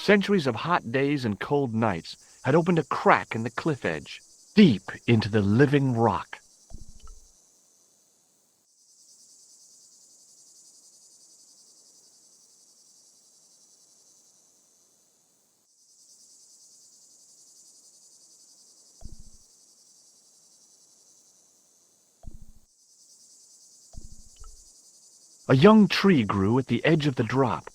Centuries of hot days and cold nights had opened a crack in the cliff edge, deep into the living rock. A young tree grew at the edge of the drop.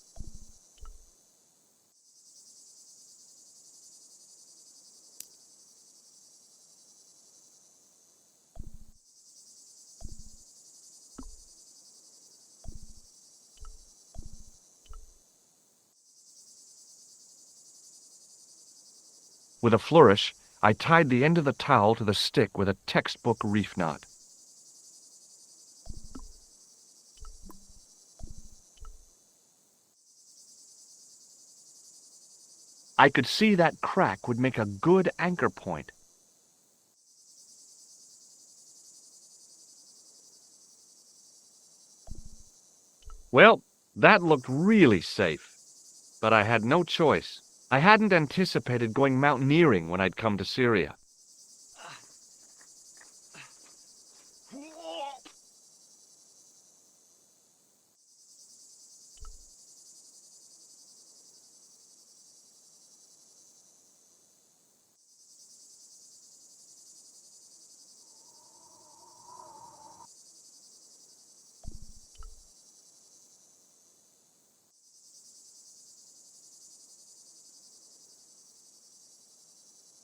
With a flourish, I tied the end of the towel to the stick with a textbook reef knot. I could see that crack would make a good anchor point. Well, that looked really safe, but I had no choice. I hadn't anticipated going mountaineering when I'd come to Syria.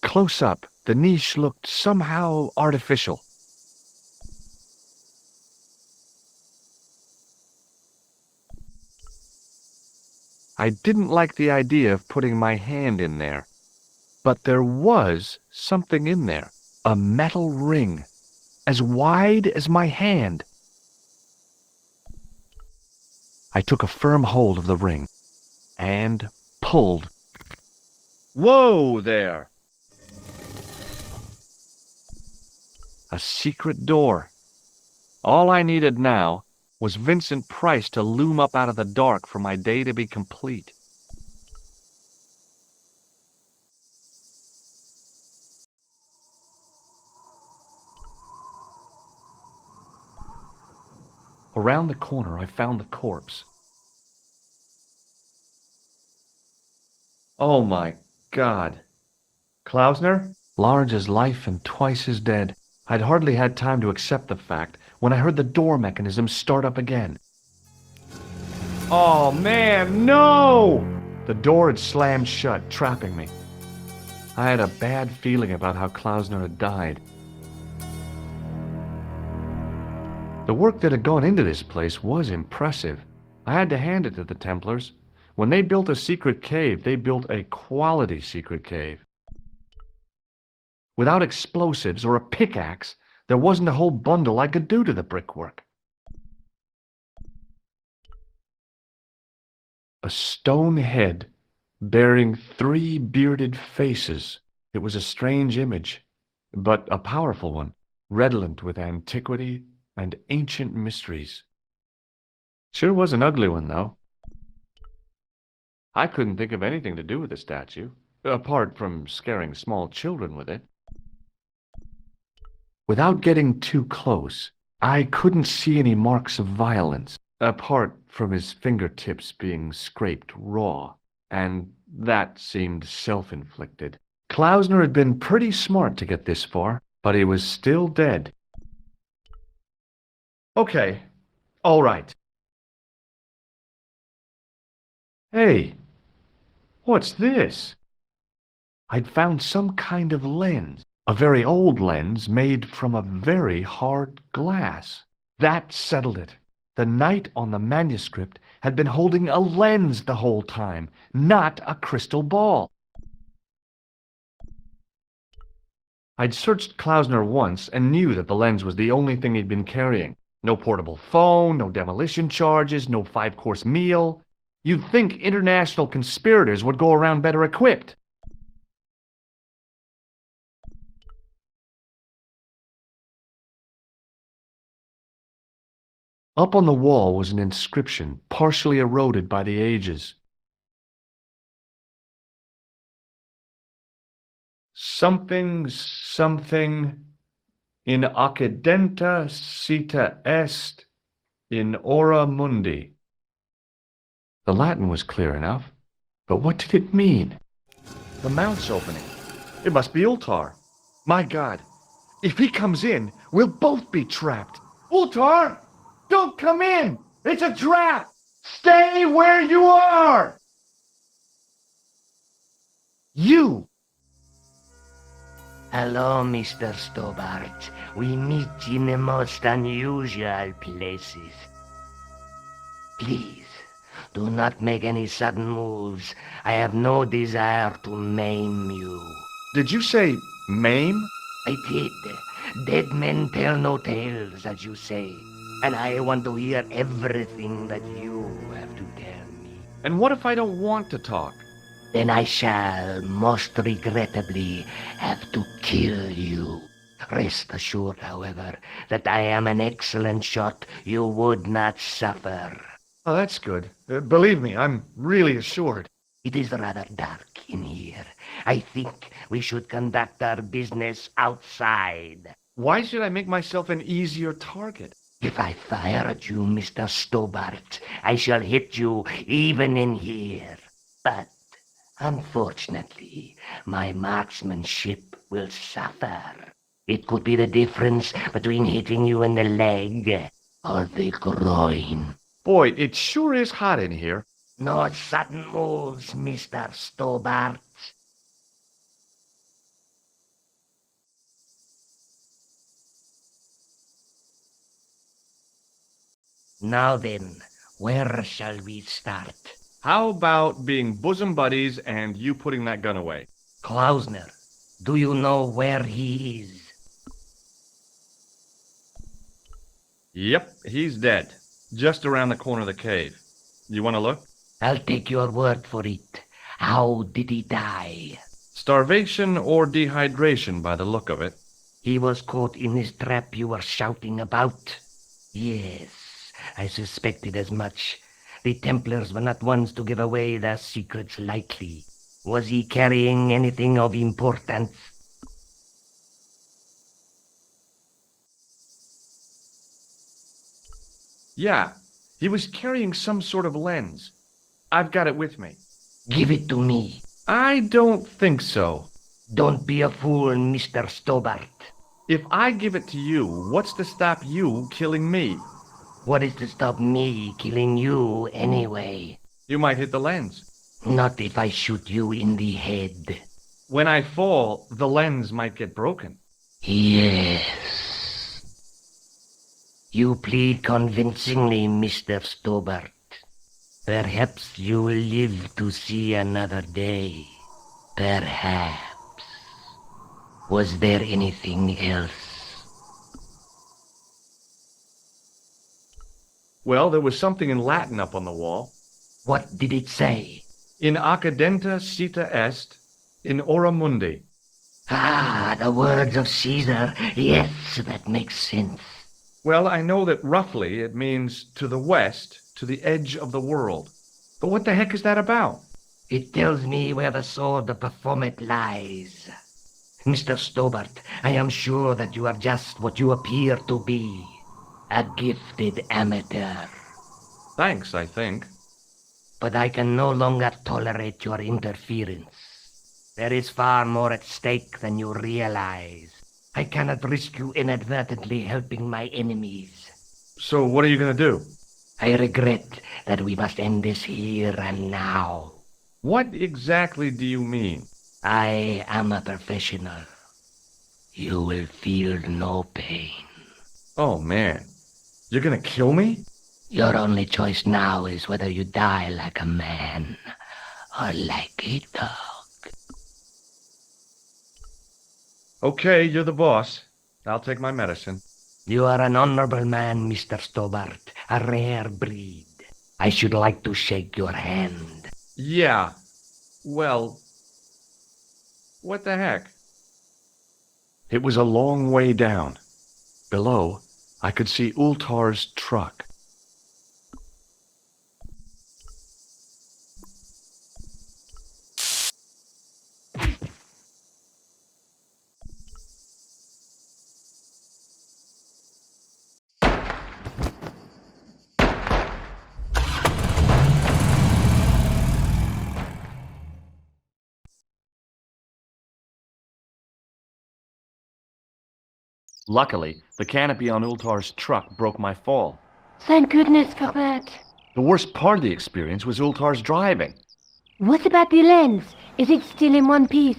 Close up, the niche looked somehow artificial. I didn't like the idea of putting my hand in there, but there was something in there, a metal ring, as wide as my hand. I took a firm hold of the ring and pulled. Whoa there! A secret door. All I needed now was Vincent Price to loom up out of the dark for my day to be complete. Around the corner, I found the corpse. Oh my God. Klausner? Large as life and twice as dead. I'd hardly had time to accept the fact when I heard the door mechanism start up again. Oh man, no! The door had slammed shut, trapping me. I had a bad feeling about how Klausner had died. The work that had gone into this place was impressive. I had to hand it to the Templars. When they built a secret cave, they built a quality secret cave. Without explosives or a pickaxe, there wasn't a whole bundle I could do to the brickwork. A stone head bearing 3 bearded faces. It was a strange image, but a powerful one, redolent with antiquity and ancient mysteries. Sure was an ugly one, though. I couldn't think of anything to do with the statue, apart from scaring small children with it. Without getting too close, I couldn't see any marks of violence, apart from his fingertips being scraped raw, and that seemed self-inflicted. Klausner had been pretty smart to get this far, but he was still dead. Okay, all right. Hey, what's this? I'd found some kind of lens, a very old lens made from a very hard glass. That settled it. The knight on the manuscript had been holding a lens the whole time, not a crystal ball. I'd searched Klausner once and knew that the lens was the only thing he'd been carrying. No portable phone, no demolition charges, no 5-course meal. You'd think international conspirators would go around better equipped. Up on the wall was an inscription, partially eroded by the ages. Something in accidenta cita est in ora mundi. The Latin was clear enough, but what did it mean? The mount's opening. It must be Ultar. My God, if he comes in, we'll both be trapped. Ultar, don't come in! It's a trap! Stay where you are! You! Hello, Mr. Stobbart. We meet in the most unusual places. Please, do not make any sudden moves. I have no desire to maim you. Did you say maim? I did. Dead men tell no tales, as you say. And I want to hear everything that you have to tell me. And what if I don't want to talk? Then I shall, most regrettably, have to kill you. Rest assured, however, that I am an excellent shot you would not suffer. Oh, that's good. Believe me, I'm really assured. It is rather dark in here. I think we should conduct our business outside. Why should I make myself an easier target? If I fire at you, Mr. Stobbart, I shall hit you even in here. But unfortunately, my marksmanship will suffer. It could be the difference between hitting you in the leg or the groin. Boy, it sure is hot in here. No sudden moves, Mr. Stobbart. Now then, where shall we start? How about being bosom buddies and you putting that gun away? Klausner, do you know where he is? Yep, he's dead. Just around the corner of the cave. You want to look? I'll take your word for it. How did he die? Starvation or dehydration by the look of it. He was caught in this trap you were shouting about. Yes, I suspected as much. The Templars were not ones to give away their secrets lightly. Was he carrying anything of importance? Yeah, he was carrying some sort of lens. I've got it with me. Give it to me. I don't think so. Don't be a fool, Mr. Stobbart. If I give it to you, what's to stop you killing me? What is to stop me killing you anyway? You might hit the lens. Not if I shoot you in the head. When I fall, the lens might get broken. Yes. You plead convincingly, Mr. Stobbart. Perhaps you will live to see another day. Perhaps. Was there anything else? Well, there was something in Latin up on the wall. What did it say? In accidenta cita est, in ora mundi. Ah, the words of Caesar. Yes, that makes sense. Well, I know that roughly it means to the west, to the edge of the world. But what the heck is that about? It tells me where the sword of Baphomet lies. Mr. Stobbart, I am sure that you are just what you appear to be. A gifted amateur. Thanks, I think. But I can no longer tolerate your interference. There is far more at stake than you realize. I cannot risk you inadvertently helping my enemies. So what are you going to do? I regret that we must end this here and now. What exactly do you mean? I am a professional. You will feel no pain. Oh, man. You're going to kill me? Your only choice now is whether you die like a man or like a dog. Okay, you're the boss. I'll take my medicine. You are an honorable man, Mr. Stobbart, a rare breed. I should like to shake your hand. Yeah. Well, what the heck? It was a long way down. Below, I could see Ultar's truck. Luckily, the canopy on Ultar's truck broke my fall. Thank goodness for that. The worst part of the experience was Ultar's driving. What about the lens? Is it still in one piece?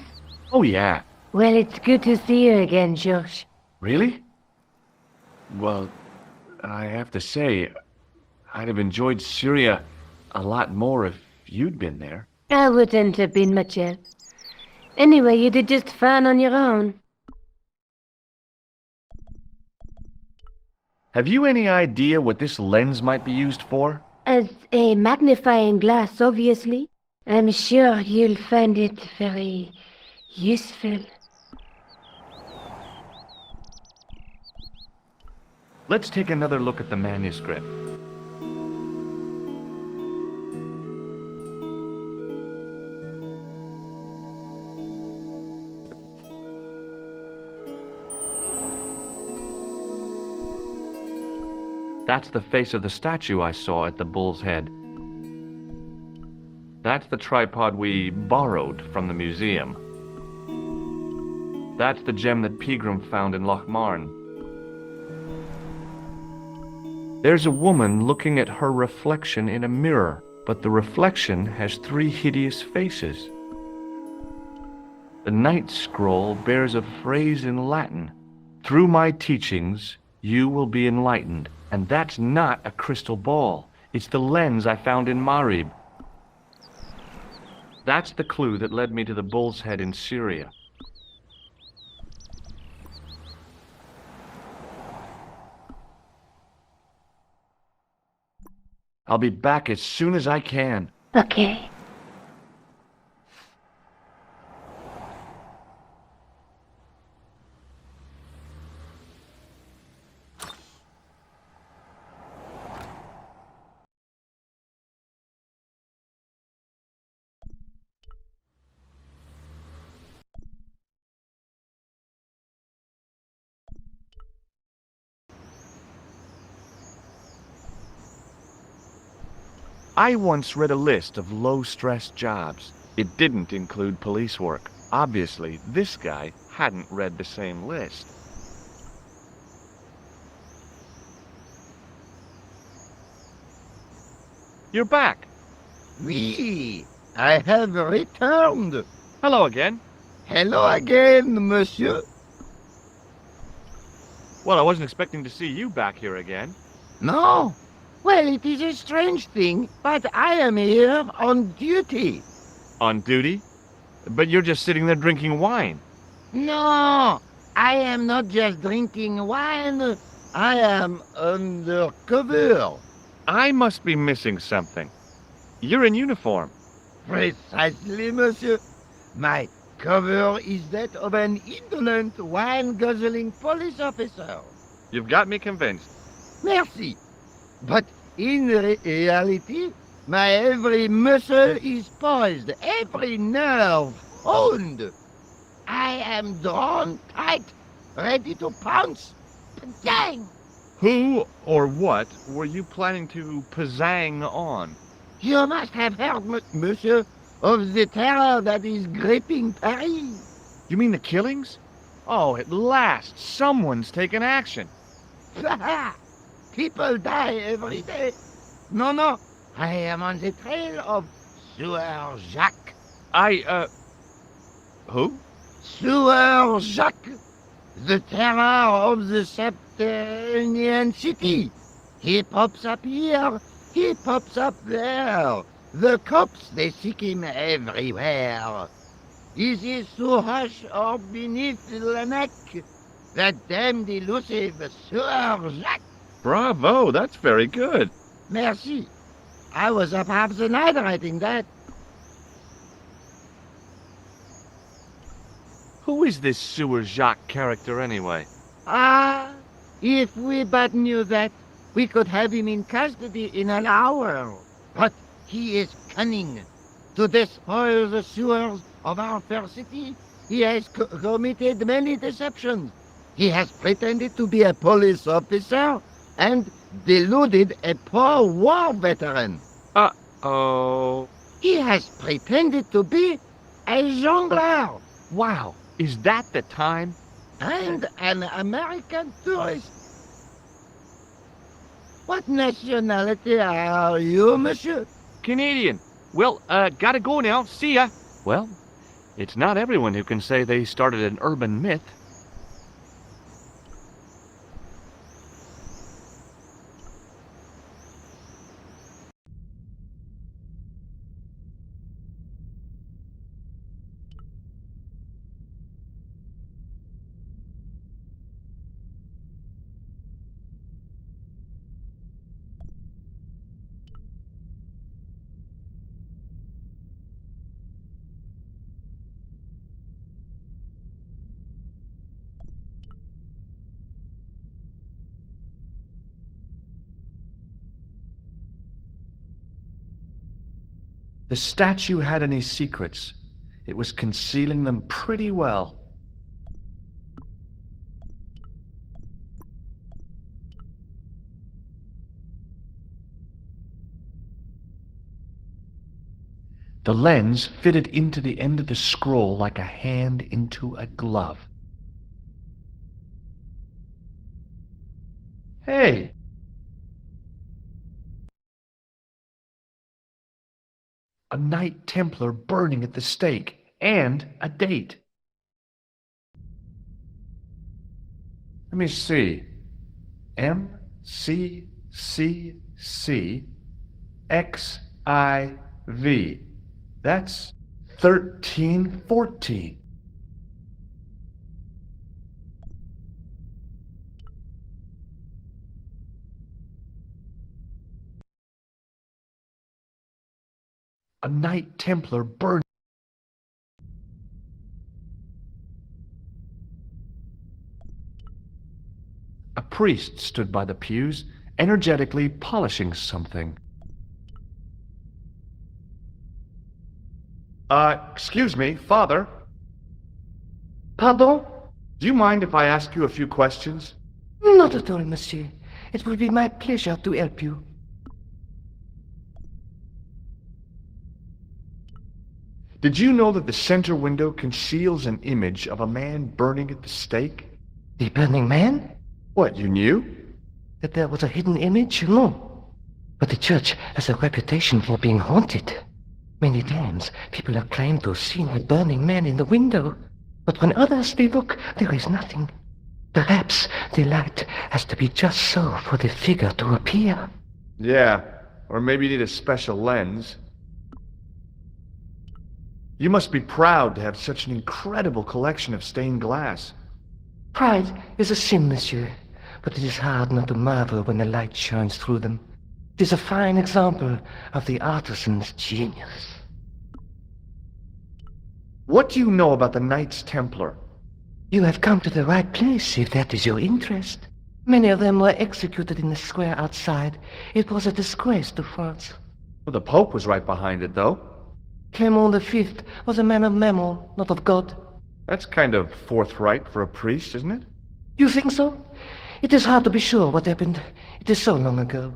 Oh yeah. Well, it's good to see you again, George. Really? Well, I have to say, I'd have enjoyed Syria a lot more if you'd been there. I wouldn't have been much help. Anyway, you did just fine on your own. Have you any idea what this lens might be used for? As a magnifying glass, obviously. I'm sure you'll find it very useful. Let's take another look at the manuscript. That's the face of the statue I saw at the bull's head. That's the tripod we borrowed from the museum. That's the gem that Pegram found in Lochmarn. There's a woman looking at her reflection in a mirror, but the reflection has 3 hideous faces. The Knight's scroll bears a phrase in Latin. Through my teachings, you will be enlightened. And that's not a crystal ball. It's the lens I found in Marib. That's the clue that led me to the bull's head in Syria. I'll be back as soon as I can. Okay. I once read a list of low-stress jobs. It didn't include police work. Obviously, this guy hadn't read the same list. You're back. Oui, I have returned. Hello again. Hello again, monsieur. Well, I wasn't expecting to see you back here again. No? Well, it is a strange thing, but I am here on duty. On duty? But you're just sitting there drinking wine. No, I am not just drinking wine. I am undercover. I must be missing something. You're in uniform. Precisely, monsieur. My cover is that of an indolent, wine-guzzling police officer. You've got me convinced. Merci. But in reality, my every muscle is poised, every nerve honed. I am drawn tight, ready to pounce. Dang! Who or what were you planning to pizzang on? You must have heard, monsieur, of the terror that is gripping Paris. You mean the killings? Oh, at last, someone's taken action. People die every day. No, I am on the trail of Sieur Jacques. Who? Sieur Jacques, the terror of the subterranean city. He pops up here, he pops up there. The cops, they seek him everywhere. Is he so hush or beneath the neck? That damned elusive Sieur Jacques. Bravo, that's very good. Merci. I was up half the night writing that. Who is this Sieur Jacques character anyway? Ah, if we but knew that, we could have him in custody in an hour. But he is cunning. To despoil the sewers of our fair city, he has committed many deceptions. He has pretended to be a police officer and deluded a poor war veteran. Uh-oh. He has pretended to be a jongleur. Wow, is that the time? And an American tourist. What nationality are you, monsieur? Canadian. Well, gotta go now. See ya. Well, it's not everyone who can say they started an urban myth. The statue had any secrets. It was concealing them pretty well. The lens fitted into the end of the scroll like a hand into a glove. Hey! A Knight Templar burning at the stake, and a date. Let me see. MCCC That's 1314. A Knight Templar burned. A priest stood by the pews, energetically polishing something. Excuse me, Father. Pardon? Do you mind if I ask you a few questions? Not at all, monsieur. It will be my pleasure to help you. Did you know that the center window conceals an image of a man burning at the stake? The Burning Man? What, you knew? That there was a hidden image? No. But the church has a reputation for being haunted. Many times, people have claimed to have seen a burning man in the window. But when others they look, there is nothing. Perhaps the light has to be just so for the figure to appear. Yeah, or maybe you need a special lens. You must be proud to have such an incredible collection of stained glass. Pride is a sin, monsieur, but it is hard not to marvel when the light shines through them. It is a fine example of the artisan's genius. What do you know about the Knights Templar? You have come to the right place, if that is your interest. Many of them were executed in the square outside. It was a disgrace to France. Well, the Pope was right behind it, though. Clement V was a man of mammon, not of God. That's kind of forthright for a priest, isn't it? You think so? It is hard to be sure what happened. It is so long ago.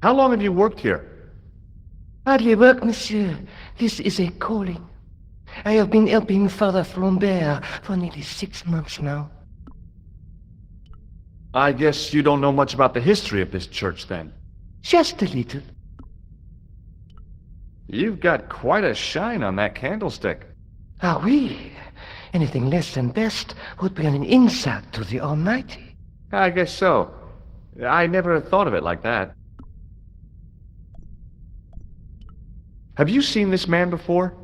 How long have you worked here? Hardly work, monsieur. This is a calling. I have been helping Father Flambert for nearly 6 months now. I guess you don't know much about the history of this church, then. Just a little. You've got quite a shine on that candlestick. Ah, oui. Anything less than best would be an insult to the Almighty. I guess so. I never thought of it like that. Have you seen this man before?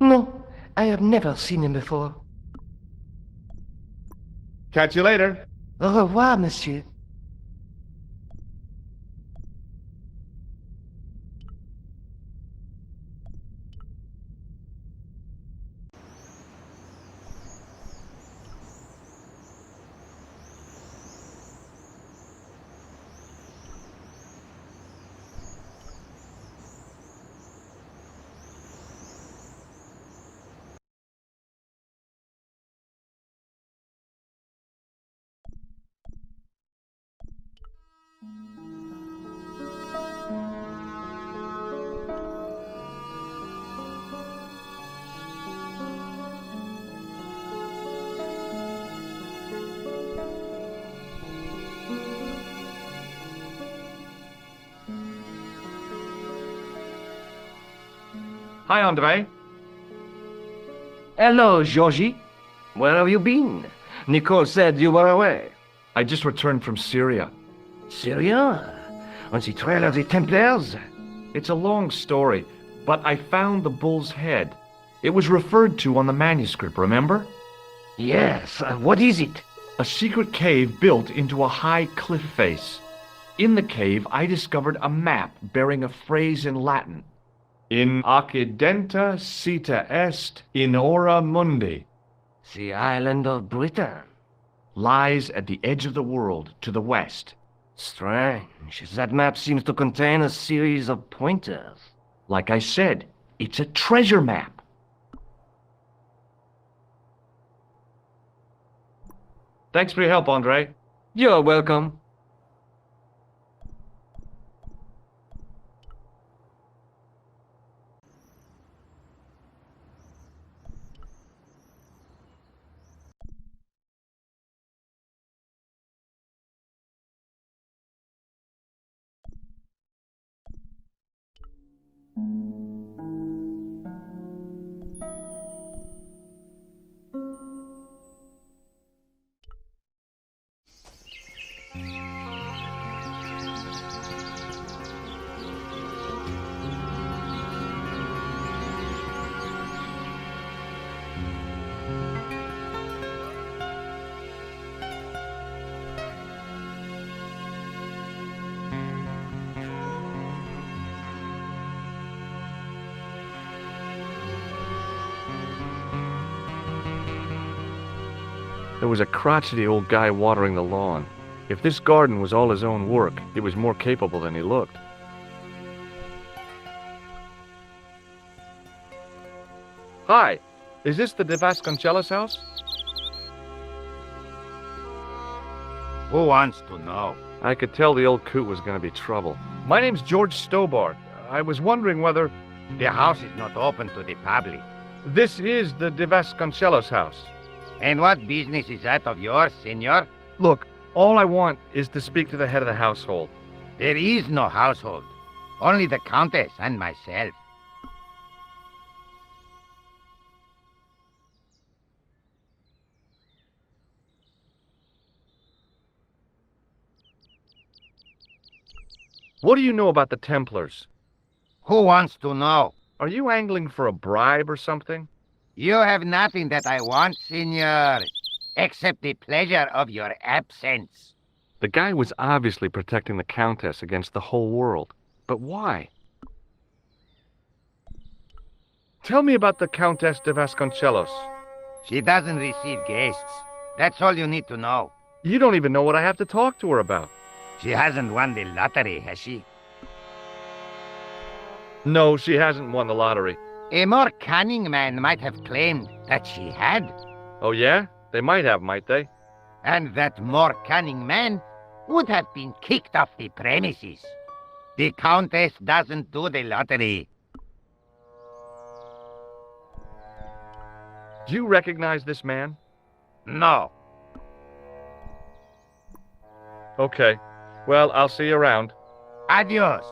No, I have never seen him before. Catch you later. Au revoir, monsieur. Hi, Andre. Hello, Georgie. Where have you been? Nicole said you were away. I just returned from Syria. Syria? On the trail of the Templars? It's a long story, but I found the bull's head. It was referred to on the manuscript, remember? Yes. What is it? A secret cave built into a high cliff face. In the cave, I discovered a map bearing a phrase in Latin. In occidenta cita est in ora mundi. The island of Britain. Lies at the edge of the world to the west. Strange. That map seems to contain a series of pointers. Like I said, it's a treasure map. Thanks for your help, Andre. You're welcome. There was a crotchety old guy watering the lawn. If this garden was all his own work, he was more capable than he looked. Hi, is this the de Vasconcelos house? Who wants to know? I could tell the old coot was going to be trouble. My name's George Stobbart. I was wondering whether... The house is not open to the public. This is the de Vasconcelos house. And what business is that of yours, senor? Look, all I want is to speak to the head of the household. There is no household. Only the Countess and myself. What do you know about the Templars? Who wants to know? Are you angling for a bribe or something? You have nothing that I want, senor, except the pleasure of your absence. The guy was obviously protecting the Countess against the whole world. But why? Tell me about the Countess de Vasconcelos. She doesn't receive guests. That's all you need to know. You don't even know what I have to talk to her about. She hasn't won the lottery, has she? No, she hasn't won the lottery. A more cunning man might have claimed that she had. Oh yeah? They might have, might they? And that more cunning man would have been kicked off the premises. The Countess doesn't do the lottery. Do you recognize this man? No. Okay. Well, I'll see you around. Adios.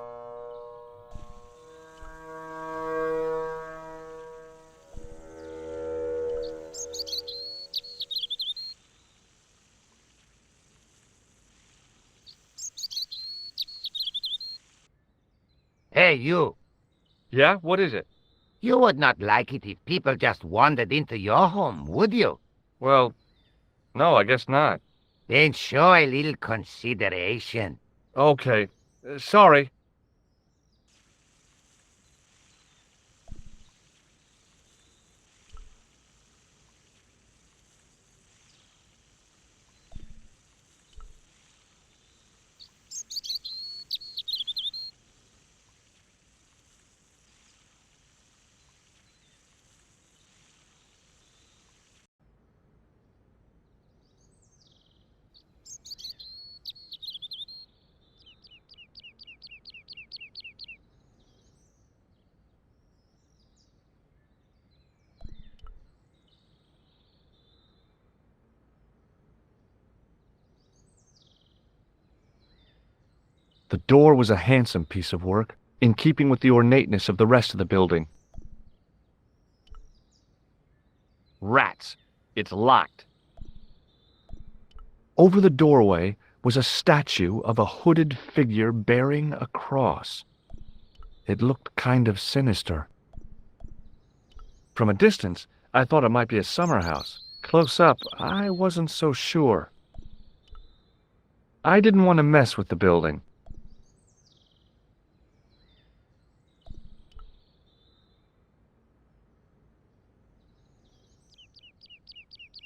Hey, you. Yeah? What is it? You would not like it if people just wandered into your home, would you? Well, no, I guess not. Then show a little consideration. Okay. Sorry. The door was a handsome piece of work, in keeping with the ornateness of the rest of the building. Rats. It's locked. Over the doorway was a statue of a hooded figure bearing a cross. It looked kind of sinister. From a distance, I thought it might be a summer house. Close up, I wasn't so sure. I didn't want to mess with the building.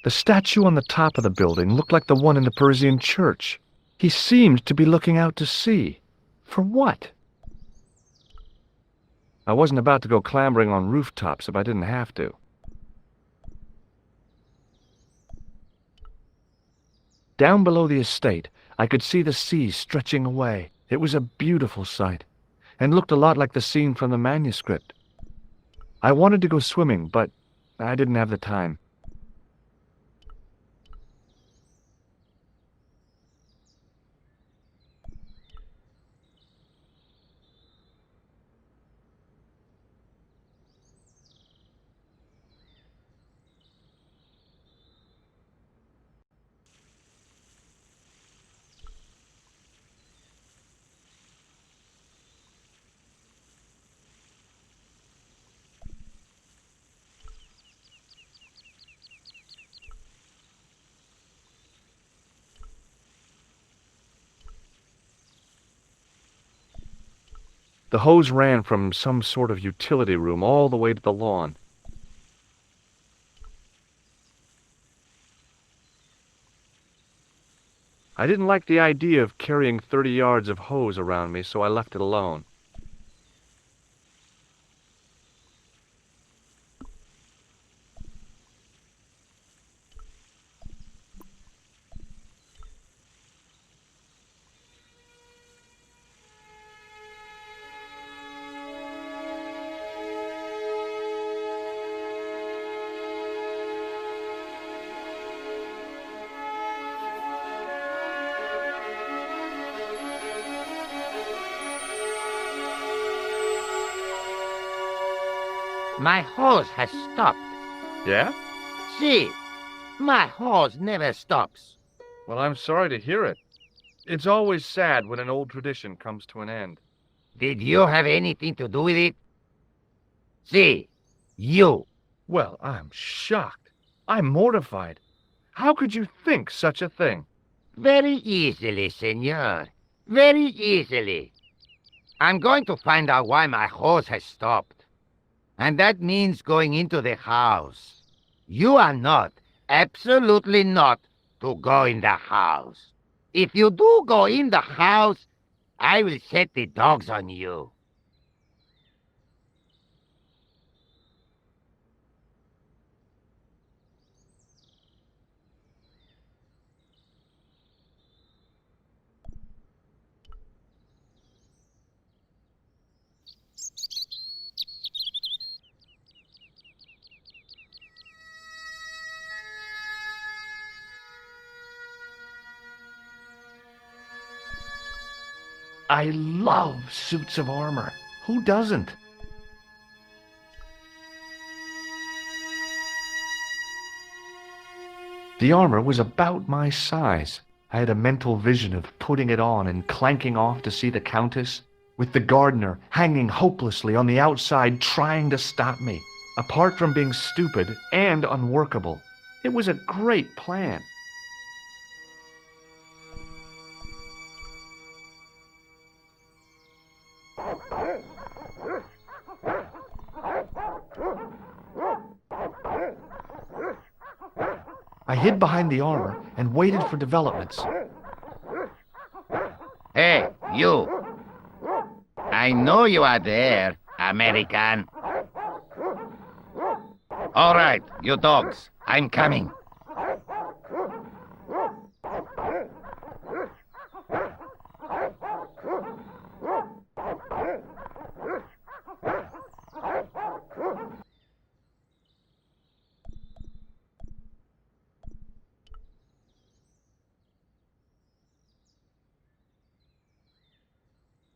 The statue on the top of the building looked like the one in the Parisian church. He seemed to be looking out to sea. For what? I wasn't about to go clambering on rooftops if I didn't have to. Down below the estate, I could see the sea stretching away. It was a beautiful sight, and looked a lot like the scene from the manuscript. I wanted to go swimming, but I didn't have the time. The hose ran from some sort of utility room all the way to the lawn. I didn't like the idea of carrying 30 yards of hose around me, so I left it alone. My hose has stopped. Yeah? See, my hose never stops. Well, I'm sorry to hear it. It's always sad when an old tradition comes to an end. Did you have anything to do with it? See, you. Well, I'm shocked. I'm mortified. How could you think such a thing? Very easily, senor. Very easily. I'm going to find out why my hose has stopped. And that means going into the house. You are not, absolutely not, to go in the house. If you do go in the house, I will set the dogs on you. I love suits of armor. Who doesn't? The armor was about my size. I had a mental vision of putting it on and clanking off to see the Countess, with the gardener hanging hopelessly on the outside trying to stop me. Apart from being stupid and unworkable, it was a great plan. I hid behind the armor and waited for developments. Hey, you. I know you are there, American. All right, you dogs. I'm coming.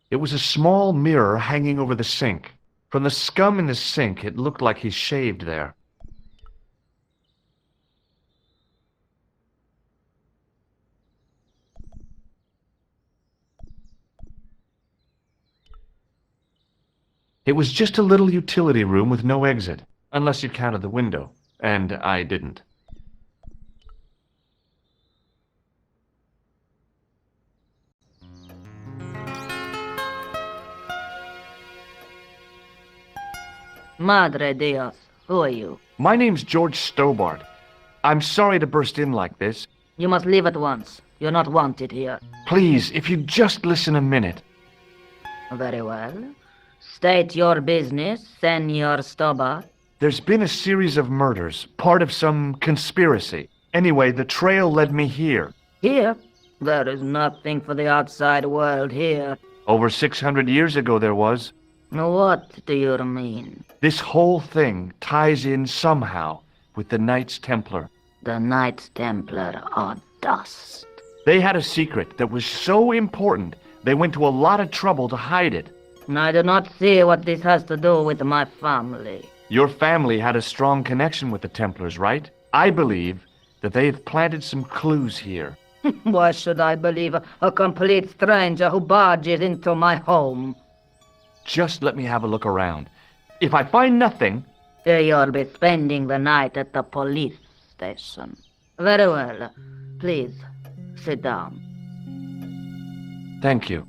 It was a small mirror hanging over the sink. From the scum in the sink, it looked like he shaved there. It was just a little utility room with no exit, unless you counted the window, and I didn't. Madre Dios, who are you? My name's George Stobbart. I'm sorry to burst in like this. You must leave at once. You're not wanted here. Please, if you'd just listen a minute. Very well. State your business, Senor Stobbart. There's been a series of murders, part of some conspiracy. Anyway, the trail led me here. Here? There is nothing for the outside world here. Over 600 years ago there was. What do you mean? This whole thing ties in somehow with the Knights Templar. The Knights Templar are dust. They had a secret that was so important, they went to a lot of trouble to hide it. I do not see what this has to do with my family. Your family had a strong connection with the Templars, right? I believe that they've planted some clues here. Why should I believe a complete stranger who barges into my home? Just let me have a look around. If I find nothing... You'll be spending the night at the police station. Very well. Please, sit down. Thank you.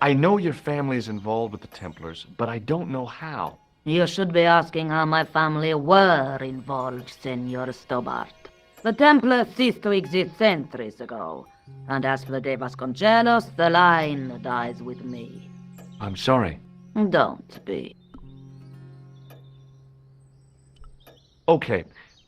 I know your family is involved with the Templars, but I don't know how. You should be asking how my family were involved, Senor Stobbart. The Templars ceased to exist centuries ago, and as for the Vasconcelos, the line dies with me. I'm sorry. Don't be. Okay,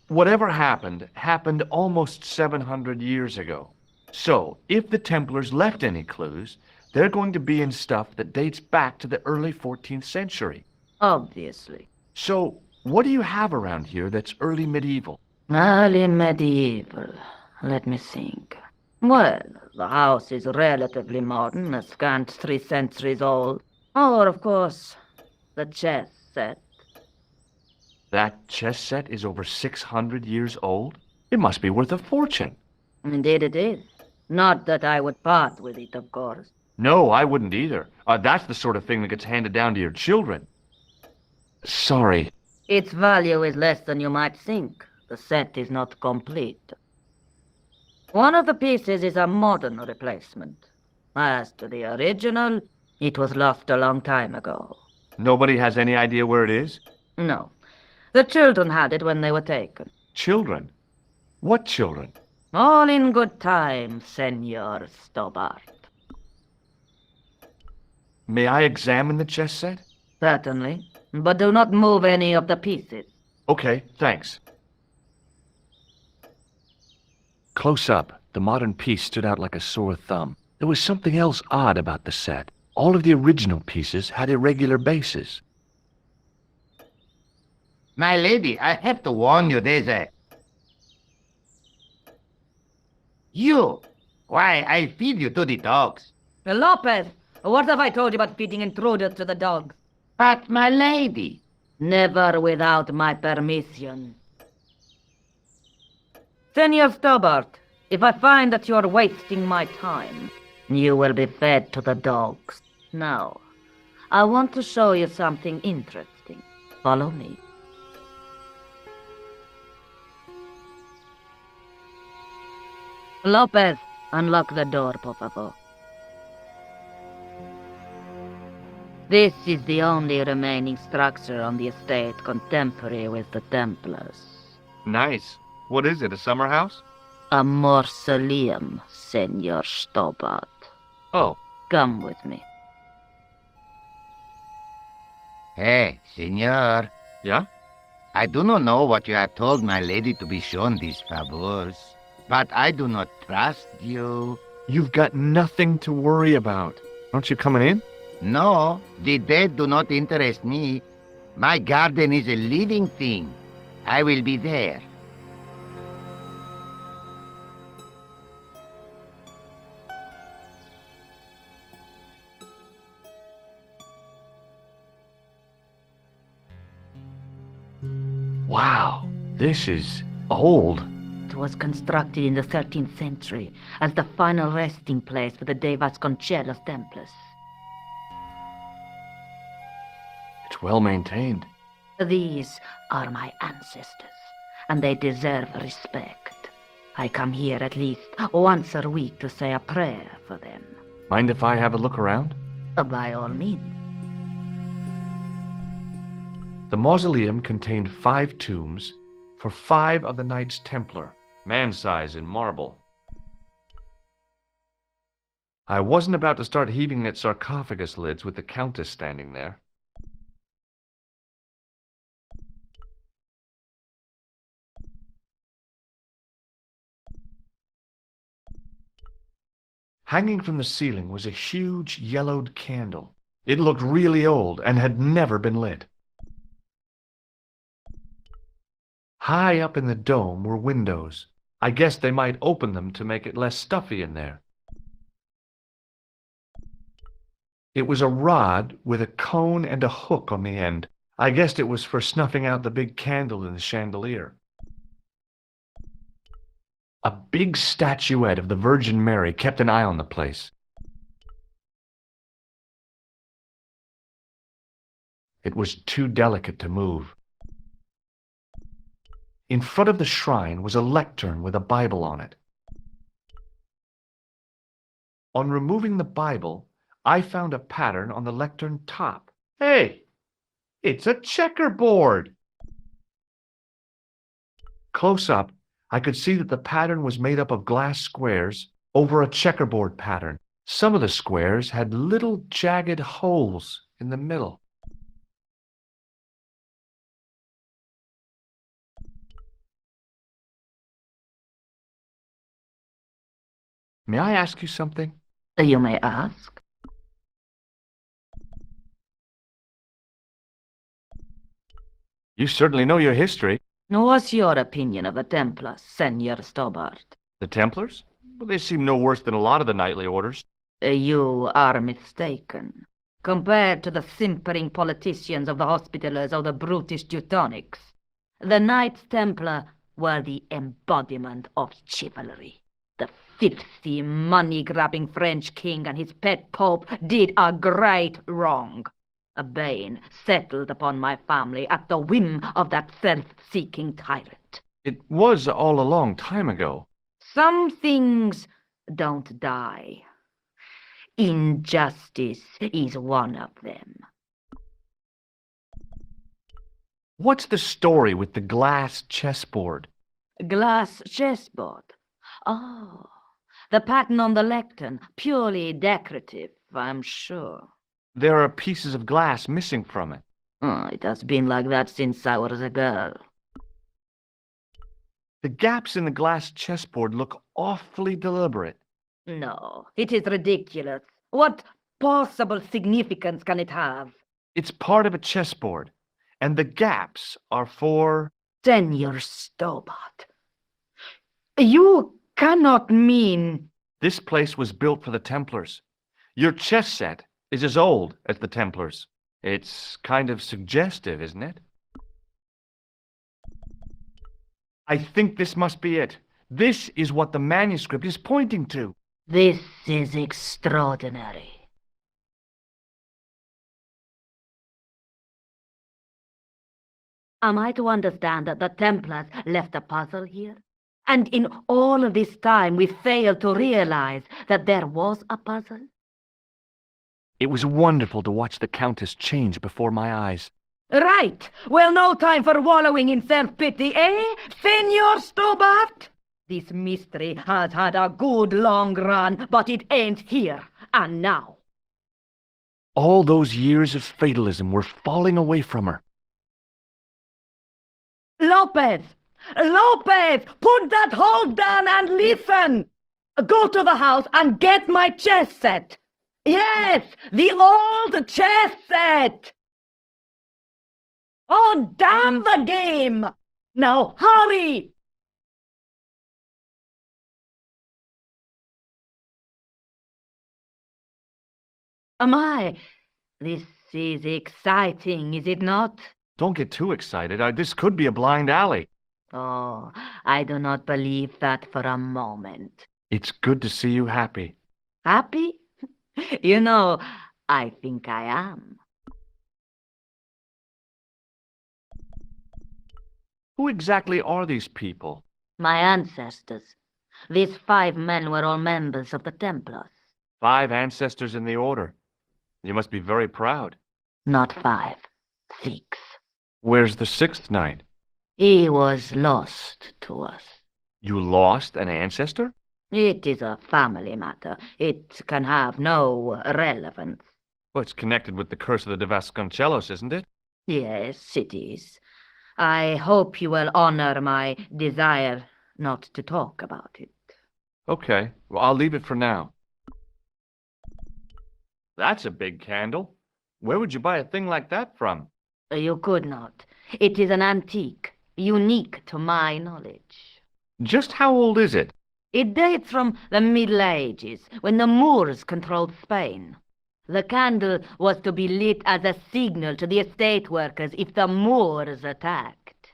whatever happened almost 700 years ago. So, if the Templars left any clues, they're going to be in stuff that dates back to the early 14th century. Obviously. So, what do you have around here that's early medieval? Early medieval. Let me think. Well, the house is relatively modern, a scant 3 centuries old. Or, of course, the chess set. That chess set is over 600 years old? It must be worth a fortune. Indeed it is. Not that I would part with it, of course. No, I wouldn't either. That's the sort of thing that gets handed down to your children. Sorry. Its value is less than you might think. The set is not complete. One of the pieces is a modern replacement. As to the original, it was lost a long time ago. Nobody has any idea where it is? No. The children had it when they were taken. Children? What children? All in good time, Senor Stobbart. May I examine the chess set? Certainly. But do not move any of the pieces. Okay, thanks. Close up, the modern piece stood out like a sore thumb. There was something else odd about the set. All of the original pieces had irregular bases. My lady, I have to warn you, there's a... You! Why, I feed you to the dogs. Lopez, what have I told you about feeding intruders to the dogs? But, my lady... Never without my permission. Senor Stobbart, if I find that you're wasting my time, you will be fed to the dogs. Now, I want to show you something interesting. Follow me. Lopez, unlock the door, por favor. This is the only remaining structure on the estate contemporary with the Templars. Nice. What is it, a summer house? A mausoleum, Senor Stobbart. Oh. Come with me. Hey, senor. Yeah? I do not know what you have told my lady to be shown these favors, but I do not trust you. You've got nothing to worry about. Aren't you coming in? No, the dead do not interest me. My garden is a living thing. I will be there. Wow, this is old. was constructed in the 13th century as the final resting place for the De Vasconcelos Templars. It's well maintained. These are my ancestors, and they deserve respect. I come here at least once a week to say a prayer for them. Mind if I have a look around? By all means. The mausoleum contained 5 tombs for 5 of the Knights Templar, man-size in marble. I wasn't about to start heaving at sarcophagus lids with the Countess standing there. Hanging from the ceiling was a huge yellowed candle. It looked really old and had never been lit. High up in the dome were windows. I guess they might open them to make it less stuffy in there. It was a rod with a cone and a hook on the end. I guessed it was for snuffing out the big candle in the chandelier. A big statuette of the Virgin Mary kept an eye on the place. It was too delicate to move. In front of the shrine was a lectern with a Bible on it. On removing the Bible, I found a pattern on the lectern top. Hey, it's a checkerboard! Close up, I could see that the pattern was made up of glass squares over a checkerboard pattern. Some of the squares had little jagged holes in the middle. May I ask you something? You may ask. You certainly know your history. What's your opinion of the Templars, Senor Stobbart? The Templars? Well, they seem no worse than a lot of the knightly orders. You are mistaken. Compared to the simpering politicians of the Hospitallers or the brutish Teutonics, the Knights Templar were the embodiment of chivalry. The filthy, money-grabbing French king and his pet pope did a great wrong. A bane settled upon my family at the whim of that self-seeking tyrant. It was all a long time ago. Some things don't die. Injustice is one of them. What's the story with the glass chessboard? Glass chessboard. Oh, the pattern on the lectern, purely decorative, I'm sure. There are pieces of glass missing from it. Oh, it has been like that since I was a girl. The gaps in the glass chessboard look awfully deliberate. No, it is ridiculous. What possible significance can it have? It's part of a chessboard, and the gaps are for... Senor Stobbart, you cannot mean... This place was built for the Templars. Your chess set is as old as the Templars. It's kind of suggestive, isn't it? I think this must be it. This is what the manuscript is pointing to. This is extraordinary. Am I to understand that the Templars left a puzzle here? And in all of this time we failed to realize that there was a puzzle? It was wonderful to watch the Countess change before my eyes. Right. Well, no time for wallowing in self-pity, eh, Senor Stobbart? This mystery has had a good long run, but it ends here and now. All those years of fatalism were falling away from her. Lopez! Lopez! Put that horse down and listen! Go to the house and get my chess set! Yes! The old chess set! Oh, damn the game! Now, hurry! This is exciting, is it not? Don't get too excited. This could be a blind alley. Oh, I do not believe that for a moment. It's good to see you happy. Happy? You know, I think I am. Who exactly are these people? My ancestors. These 5 men were all members of the Templars. 5 ancestors in the order. You must be very proud. Not 5, 6. Where's the 6th knight? He was lost to us. You lost an ancestor? It is a family matter. It can have no relevance. Well, it's connected with the curse of the Vasconcelos, isn't it? Yes, it is. I hope you will honor my desire not to talk about it. Okay, well, I'll leave it for now. That's a big candle. Where would you buy a thing like that from? You could not. It is an antique, unique to my knowledge. Just how old is it? It dates from the Middle Ages, when the Moors controlled Spain. The candle was to be lit as a signal to the estate workers if the Moors attacked.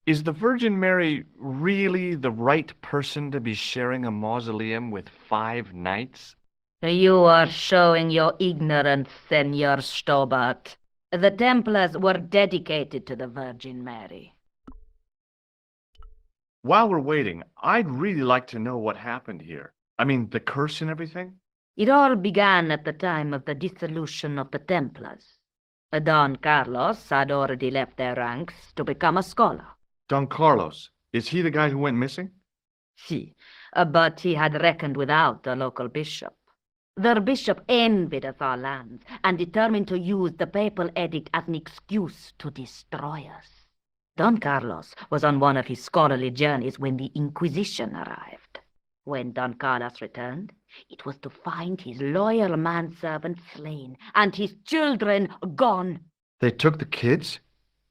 Is the Virgin Mary really the right person to be sharing a mausoleum with 5 knights? You are showing your ignorance, Senor Stobbart. The Templars were dedicated to the Virgin Mary. While we're waiting, I'd really like to know what happened here. I mean, the curse and everything? It all began at the time of the dissolution of the Templars. Don Carlos had already left their ranks to become a scholar. Don Carlos, is he the guy who went missing? Si, but he had reckoned without the local bishop. Their bishop envied us our lands and determined to use the papal edict as an excuse to destroy us. Don Carlos was on one of his scholarly journeys when the Inquisition arrived. When Don Carlos returned, it was to find his loyal manservant slain and his children gone. They took the kids?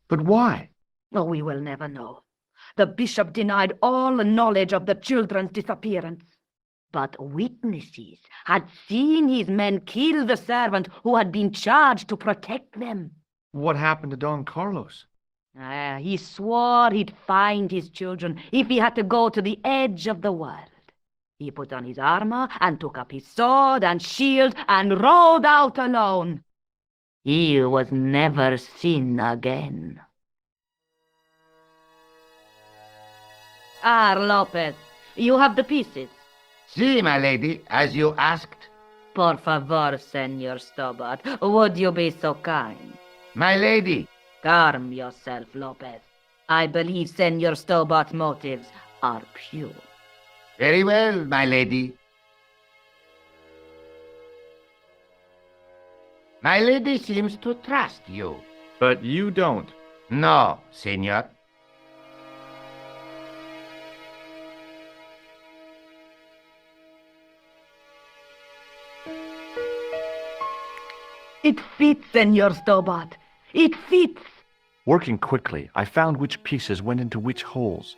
But why? Oh, we will never know. The bishop denied all knowledge of the children's disappearance. But witnesses had seen his men kill the servant who had been charged to protect them. What happened to Don Carlos? He swore he'd find his children if he had to go to the edge of the world. He put on his armor and took up his sword and shield and rode out alone. He was never seen again. Lopez, you have the pieces. Si, my lady, as you asked. Por favor, Senor Stobbart, would you be so kind? My lady. Calm yourself, Lopez. I believe Senor Stobbart's motives are pure. Very well, my lady. My lady seems to trust you. But you don't. No, senor. It fits, Senor Stobbart. It fits. Working quickly, I found which pieces went into which holes.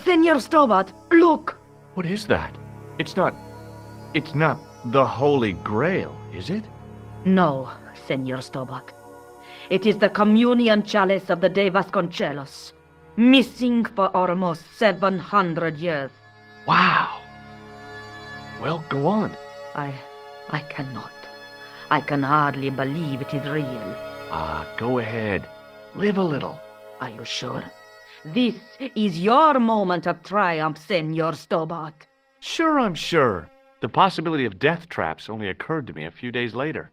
Senor Stobbart, look! What is that? It's not the Holy Grail, is it? No, Senor Stobbart. It is the communion chalice of the De Vasconcelos, missing for almost 700 years. Wow. Well, go on. I cannot. I can hardly believe it is real. Go ahead. Live a little. Are you sure? This is your moment of triumph, Senor Stobbart. Sure, I'm sure. The possibility of death traps only occurred to me a few days later.